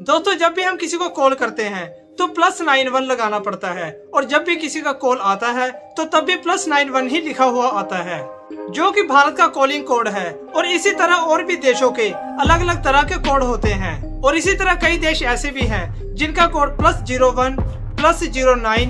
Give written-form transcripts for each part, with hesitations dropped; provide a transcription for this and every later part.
दोस्तों जब भी हम किसी को कॉल करते हैं तो +91 लगाना पड़ता है और जब भी किसी का कॉल आता है तो तब भी +91 ही लिखा हुआ आता है, जो कि भारत का कॉलिंग कोड है। और इसी तरह और भी देशों के अलग अलग तरह के कोड होते हैं और इसी तरह कई देश ऐसे भी हैं जिनका कोड +01, +09,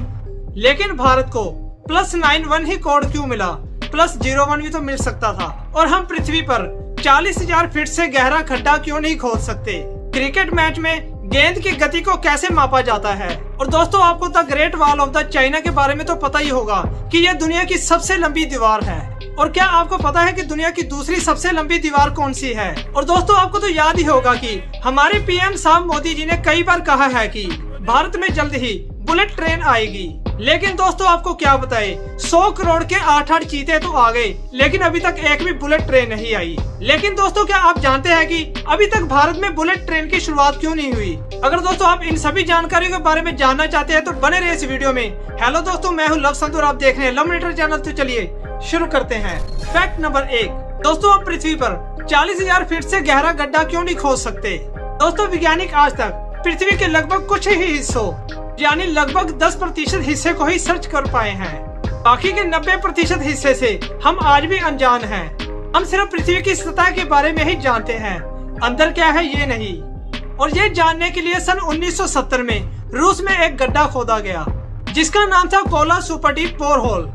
लेकिन भारत को +91 ही कोड क्यों मिला? +01 भी तो मिल सकता था। और हम पृथ्वी पर 40,000 फीट से गहरा खड्डा क्यों नहीं खोद सकते? क्रिकेट मैच में गेंद की गति को कैसे मापा जाता है? और दोस्तों आपको the great wall of the China के बारे में तो पता ही होगा कि यह दुनिया की सबसे लंबी दीवार है। और क्या आपको पता है कि दुनिया की दूसरी सबसे लंबी दीवार कौन सी है? और दोस्तों आपको तो याद ही होगा कि हमारे पीएम साहब मोदी जी ने कई बार कहा है कि भारत में जल्द ही बुलेट ट्रेन आएगी। लेकिन दोस्तों आपको क्या बताए, 100 करोड़ के 8-8 चीते तो आ गए, लेकिन अभी तक एक भी बुलेट ट्रेन नहीं आई। लेकिन दोस्तों क्या आप जानते हैं कि अभी तक भारत में बुलेट ट्रेन की शुरुआत क्यों नहीं हुई? अगर दोस्तों आप इन सभी जानकारियों के बारे में जानना चाहते हैं तो बने रहे इस वीडियो में। हेलो दोस्तों, मैं हूं लव संत और आप देख रहे हैं लव मिनटर चैनल। तो चलिए शुरू करते हैं। फैक्ट नंबर 1, दोस्तों हम पृथ्वी पर 40,000 फीट से गहरा गड्ढा क्यों नहीं खोद सकते? दोस्तों वैज्ञानिक आज तक पृथ्वी के लगभग कुछ ही हिस्सों यानी लगभग 10% हिस्से को ही सर्च कर पाए हैं। बाकी के 90% हिस्से से हम आज भी अनजान हैं। हम सिर्फ पृथ्वी की सतह के बारे में ही जानते हैं, अंदर क्या है ये नहीं। और ये जानने के लिए सन 1970 में रूस में एक गड्ढा खोदा गया जिसका नाम था कोला सुपर डीप बोरहोल।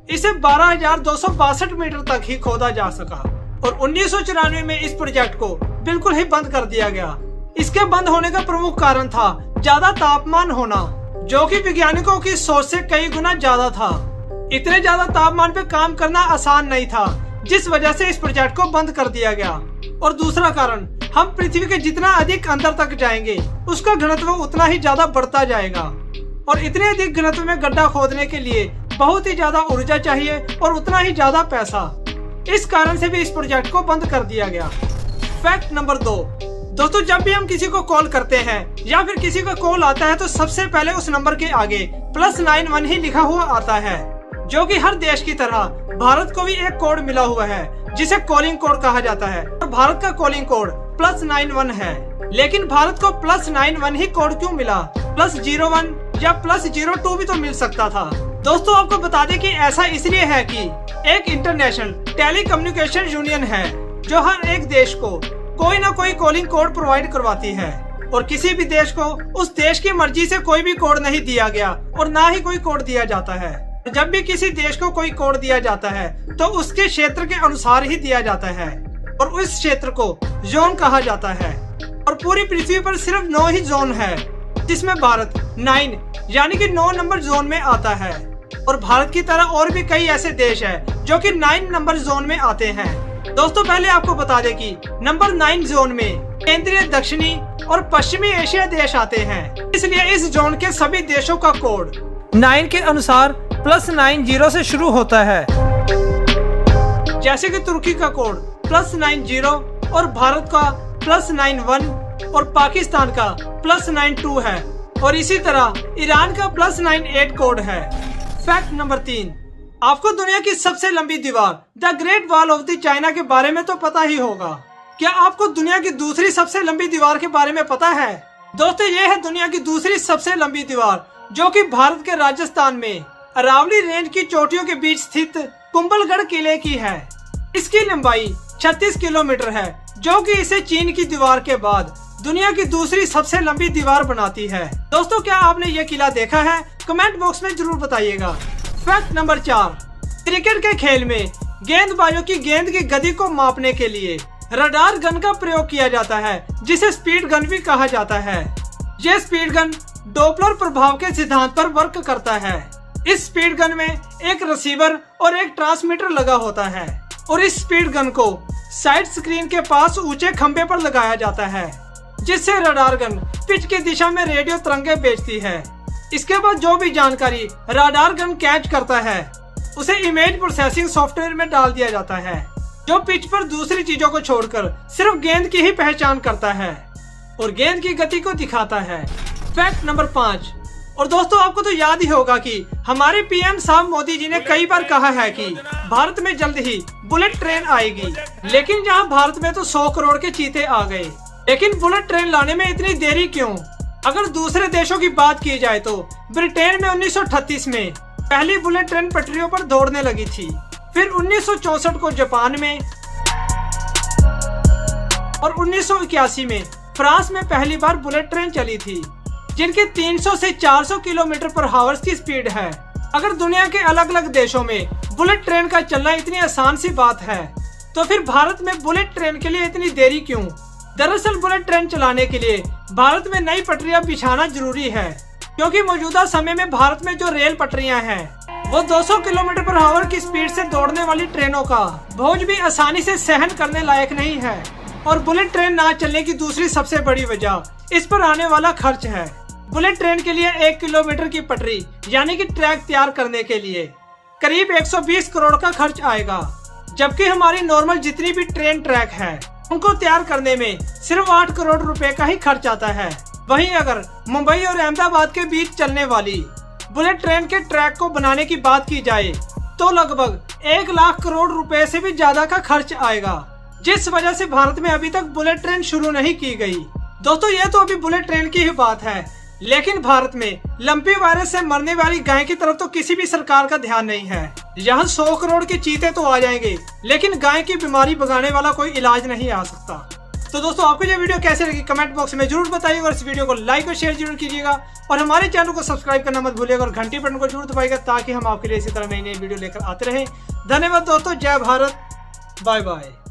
इसे 12,262 मीटर तक ही खोदा जा सका और 1994 में इस प्रोजेक्ट को बिल्कुल ही बंद कर दिया गया। इसके बंद होने का प्रमुख कारण था ज्यादा तापमान होना, जो कि वैज्ञानिकों की सोच से कई गुना ज्यादा था। इतने ज्यादा तापमान पे काम करना आसान नहीं था, जिस वजह से इस प्रोजेक्ट को बंद कर दिया गया। और दूसरा कारण, हम पृथ्वी के जितना अधिक अंदर तक जाएंगे उसका घनत्व उतना ही ज्यादा बढ़ता जाएगा और इतने अधिक घनत्व में गड्ढा खोदने के लिए बहुत ही ज्यादा ऊर्जा चाहिए और उतना ही ज्यादा पैसा। इस कारण से भी इस प्रोजेक्ट को बंद कर दिया गया। फैक्ट नंबर 2, दोस्तों जब भी हम किसी को कॉल करते हैं या फिर किसी का कॉल आता है तो सबसे पहले उस नंबर के आगे +91 ही लिखा हुआ आता है, जो कि हर देश की तरह भारत को भी एक कोड मिला हुआ है जिसे कॉलिंग कोड कहा जाता है। और भारत का कॉलिंग कोड +91 है, लेकिन भारत को +91 ही कोड क्यों मिला? +01 या +02 भी तो मिल सकता था। दोस्तों आपको बता दें कि ऐसा इसलिए है कि एक इंटरनेशनल टेलीकम्युनिकेशन यूनियन है जो हर एक देश को कोई ना कोई कॉलिंग कोड प्रोवाइड करवाती है और किसी भी देश को उस देश की मर्जी से कोई भी कोड नहीं दिया गया और ना ही कोई कोड दिया जाता है। जब भी किसी देश को कोई कोड दिया जाता है तो उसके क्षेत्र के अनुसार ही दिया जाता है और उस क्षेत्र को जोन कहा जाता है। और पूरी पृथ्वी पर सिर्फ 9 ही जोन है, जिसमें भारत 9 यानी कि 9 नंबर जोन में आता है। और भारत की तरह और भी कई ऐसे देश है जो कि 9 नंबर जोन में आते हैं। दोस्तों पहले आपको बता दें कि नंबर 9 जोन में केंद्रीय, दक्षिणी और पश्चिमी एशिया देश आते हैं, इसलिए इस जोन के सभी देशों का कोड 9 के अनुसार +90 से शुरू होता है। जैसे कि तुर्की का कोड +90 और भारत का +91 और पाकिस्तान का +92 है और इसी तरह ईरान का +98 कोड है। फैक्ट नंबर 3, आपको दुनिया की सबसे लंबी दीवार the great wall of the China के बारे में तो पता ही होगा। क्या आपको दुनिया की दूसरी सबसे लंबी दीवार के बारे में पता है? दोस्तों ये है दुनिया की दूसरी सबसे लंबी दीवार, जो कि भारत के राजस्थान में अरावली रेंज की चोटियों के बीच स्थित कुंभलगढ़ किले की है। इसकी लंबाई 36 किलोमीटर है, जो कि इसे चीन की दीवार के बाद दुनिया की दूसरी सबसे लंबी दीवार बनाती है। दोस्तों क्या आपने ये किला देखा है? कमेंट बॉक्स में जरूर बताइएगा। फैक्ट नंबर 4, क्रिकेट के खेल में गेंदबाजों की गेंद की गति को मापने के लिए रडार गन का प्रयोग किया जाता है, जिसे स्पीड गन भी कहा जाता है। यह स्पीड गन डॉपलर प्रभाव के सिद्धांत पर वर्क करता है। इस स्पीड गन में एक रिसीवर और एक ट्रांसमीटर लगा होता है और इस स्पीड गन को साइड स्क्रीन के पास ऊंचे खंबे पर लगाया जाता है, जिससे रडार गन पिच की दिशा में रेडियो तरंगे भेजती है। इसके बाद जो भी जानकारी रडार गन कैच करता है उसे इमेज प्रोसेसिंग सॉफ्टवेयर में डाल दिया जाता है, जो पिच पर दूसरी चीजों को छोड़कर सिर्फ गेंद की ही पहचान करता है और गेंद की गति को दिखाता है। फैक्ट नंबर 5, और दोस्तों आपको तो याद ही होगा कि हमारे पीएम साहब मोदी जी ने कई बार कहा है कि भारत में जल्द ही बुलेट ट्रेन आएगी, लेकिन जहां भारत में तो 100 करोड़ के चीते आ गए लेकिन बुलेट ट्रेन लाने में इतनी देरी क्यों? अगर दूसरे देशों की बात की जाए तो ब्रिटेन में 1938 में पहली बुलेट ट्रेन पटरियों पर दौड़ने लगी थी। फिर 1964 को जापान में और 1981 में फ्रांस में पहली बार बुलेट ट्रेन चली थी, जिनकी 300 से 400 किलोमीटर पर हावर्स की स्पीड है। अगर दुनिया के अलग अलग देशों में बुलेट ट्रेन का चलना इतनी आसान सी बात है, तो फिर भारत में बुलेट ट्रेन के लिए इतनी देरी क्यों? दरअसल बुलेट ट्रेन चलाने के लिए भारत में नई पटरियां बिछाना जरूरी है, क्योंकि मौजूदा समय में भारत में जो रेल पटरियां हैं वो 200 किलोमीटर पर आवर की स्पीड से दौड़ने वाली ट्रेनों का बोझ भी आसानी से सहन करने लायक नहीं है। और बुलेट ट्रेन ना चलने की दूसरी सबसे बड़ी वजह इस पर आने वाला खर्च है। बुलेट ट्रेन के लिए 1 किलोमीटर की पटरी यानी कि ट्रैक तैयार करने के लिए करीब 120 करोड़ का खर्च आएगा, जबकि हमारी नॉर्मल जितनी भी ट्रेन ट्रैक है उनको तैयार करने में सिर्फ 8 करोड़ रुपए का ही खर्च आता है। वहीं अगर मुंबई और अहमदाबाद के बीच चलने वाली बुलेट ट्रेन के ट्रैक को बनाने की बात की जाए तो लगभग 1 लाख करोड़ रुपए से भी ज्यादा का खर्च आएगा, जिस वजह से भारत में अभी तक बुलेट ट्रेन शुरू नहीं की गई। दोस्तों, ये तो अभी बुलेट ट्रेन की ही बात है, लेकिन भारत में लंपी वायरस से मरने वाली गाय की तरफ तो किसी भी सरकार का ध्यान नहीं है। यहाँ 100 करोड़ के चीते तो आ जाएंगे, लेकिन गाय की बीमारी भगाने वाला कोई इलाज नहीं आ सकता। तो दोस्तों, आपको ये वीडियो कैसे लगी कमेंट बॉक्स में जरूर बताइएगा और इस वीडियो को लाइक और शेयर जरूर कीजिएगा और हमारे चैनल को सब्सक्राइब करना मत भूलिएगा और घंटी बटन को जरूर दबाइएगा ताकि हम आपके लिए इसी तरह नई नई वीडियो लेकर आते रहें। धन्यवाद दोस्तों, जय भारत, बाय बाय।